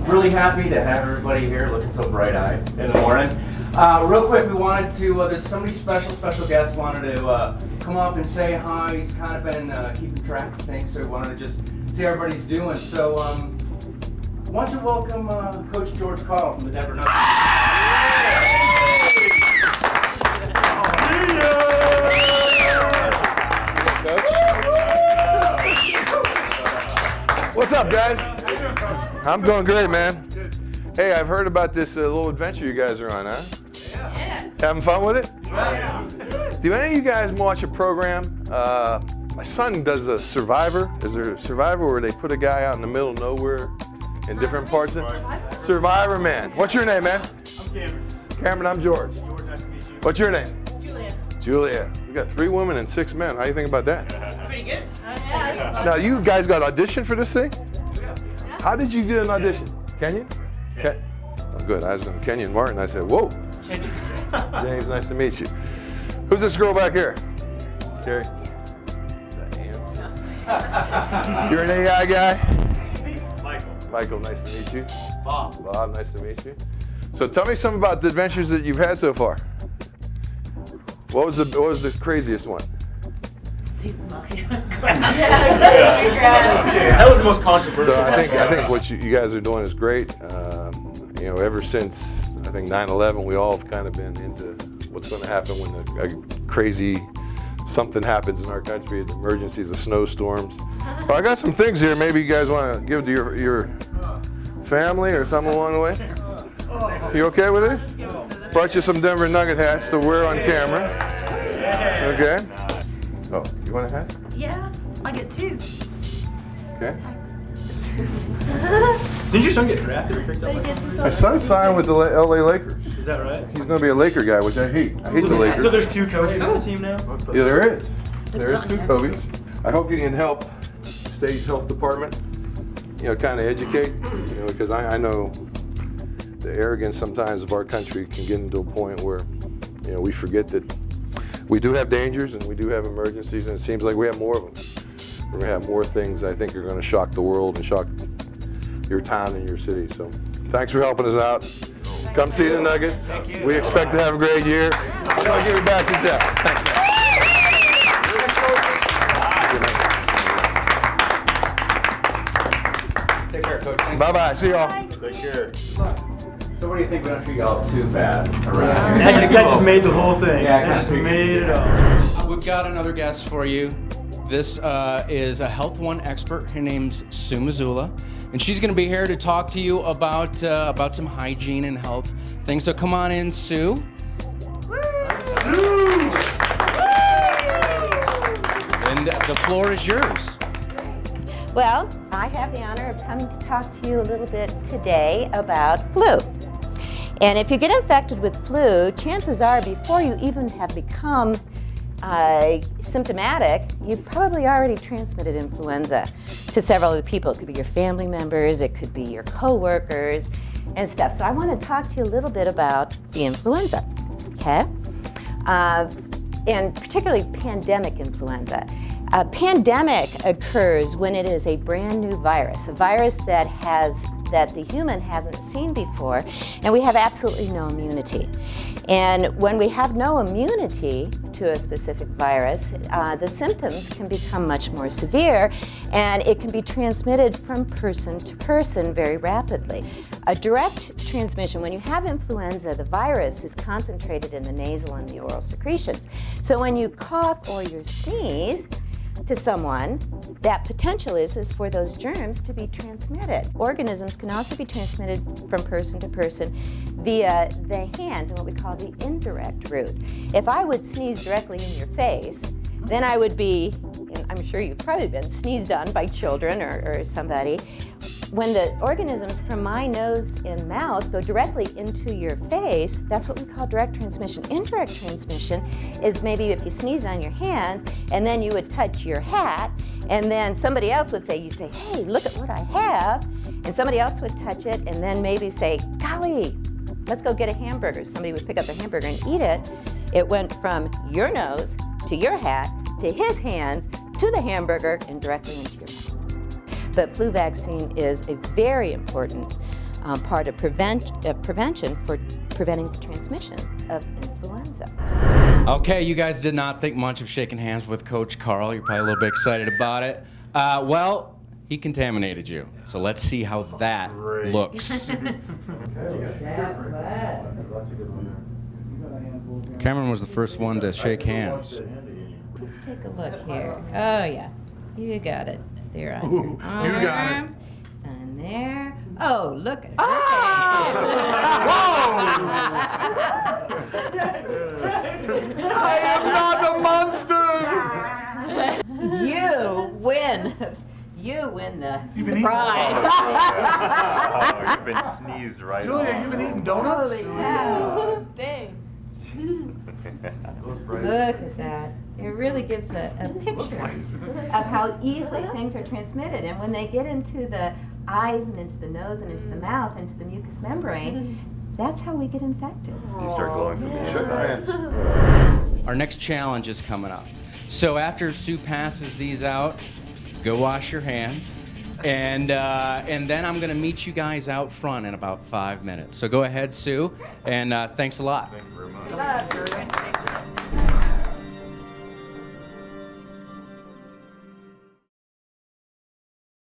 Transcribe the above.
Really happy to have everybody here looking so bright-eyed in the morning. Real quick, we wanted to, there's somebody special guest wanted to come up and say hi. He's kind of been keeping track of things, so we wanted to just see how everybody's doing. So, why don't you welcome Coach George Call from the Denver Nuggets. What's up, guys? I'm doing great, man. Hey, I've heard about this little adventure you guys are on, huh? Yeah. Having fun with it? Yeah. Do any of you guys watch a program? My son does a Survivor. Is there a Survivor where they put a guy out in the middle of nowhere in different parts of Survivor, man. What's your name, man? I'm Cameron. Cameron, I'm George. George, nice to meet you. What's your name? Julia. Julia. We got 3 women and 6 men. How do you think about that? Pretty good. Yeah. Now, you guys got auditioned for this thing? How did you get an audition? Kenyon? Oh, good. I was going to Kenyon Martin. I said, whoa. James, nice to meet you. Who's this girl back here? Carrie? You're an AI guy? Michael. Michael, nice to meet you. Bob. Bob, nice to meet you. So tell me something about the adventures that you've had so far. What was the craziest one? That was the most controversial. So I think what you guys are doing is great. Ever since I think 9/11, we all have kind of been into what's going to happen when a crazy something happens in our country, the emergencies, the snowstorms. Well, I got some things here. Maybe you guys want to give to your family or something along the way. You okay with it? Brought you some Denver Nugget hats to wear on camera. Okay. Oh, you want a hat? Yeah, I get 2. Okay. Didn't your son get drafted or picked up? My son signed with the LA Lakers. Is that right? He's going to be a Laker guy, which I hate. I hate the Lakers. So there's 2 Kobe's on the team now? Yeah, there is. There is 2 Kobe's. I hope you can help state health department, kind of educate, because I know the arrogance sometimes of our country can get into a point where, we forget that we do have dangers and we do have emergencies, and it seems like we have more of them. We're going to have more things I think are going to shock the world and shock your town and your city. So thanks for helping us out. Come see the Nuggets. We expect to have a great year. I'm going to give it back to Jeff. Thanks, man. Take care, Coach. Thanks. Bye-bye. See y'all. Take care. So what do you think? We don't treat y'all too bad around here. That just made the whole thing. Yeah, That just made it all. We've got another guest for you. This is a Health One expert. Her name's Sue Missoula, and she's going to be here to talk to you about some hygiene and health things. So come on in, Sue. And the floor is yours. Well, I have the honor of coming to talk to you a little bit today about flu. And if you get infected with flu, chances are before you even have become symptomatic, you've probably already transmitted influenza to several other people. It could be your family members, it could be your co-workers and stuff. So I want to talk to you a little bit about the influenza, okay? And particularly pandemic influenza. A pandemic occurs when it is a brand new virus, a virus that the human hasn't seen before, and we have absolutely no immunity. And when we have no immunity to a specific virus, the symptoms can become much more severe, and it can be transmitted from person to person very rapidly. A direct transmission, when you have influenza, the virus is concentrated in the nasal and the oral secretions. So when you cough or you sneeze to someone, that potential is for those germs to be transmitted. Organisms can also be transmitted from person to person via the hands, and what we call the indirect route. If I would sneeze directly in your face, then I would be, and I'm sure you've probably been sneezed on by children or somebody, when the organisms from my nose and mouth go directly into your face, that's what we call direct transmission. Indirect transmission is maybe if you sneeze on your hands and then you would touch your hat and then somebody else would say, you'd say, hey, look at what I have. And somebody else would touch it and then maybe say, golly, let's go get a hamburger. Somebody would pick up the hamburger and eat it. It went from your nose to your hat to his hands to the hamburger and directly into your mouth. But flu vaccine is a very important part of prevention for preventing the transmission of influenza. Okay, you guys did not think much of shaking hands with Coach Carl. You're probably a little bit excited about it. Well, he contaminated you. So let's see how that looks. Cameron was the first one to shake hands. Let's take a look here. Oh yeah, you got it. There on your arms. You got it. It's on there. Oh, look at I am not a monster! You win. You win the eating prize. Oh, you've been sneezed right Julia, off. you've been eating donuts? Holy cow. Dang. Look at that. It really gives a picture of how easily things are transmitted. And when they get into the eyes and into the nose and into the mouth, into the mucous membrane, that's how we get infected. You start glowing from the Shake inside. hands. Our next challenge is coming up. So after Sue passes these out, go wash your hands. And then I'm going to meet you guys out front in about 5 minutes. So go ahead, Sue, and thanks a lot. Thank you very much.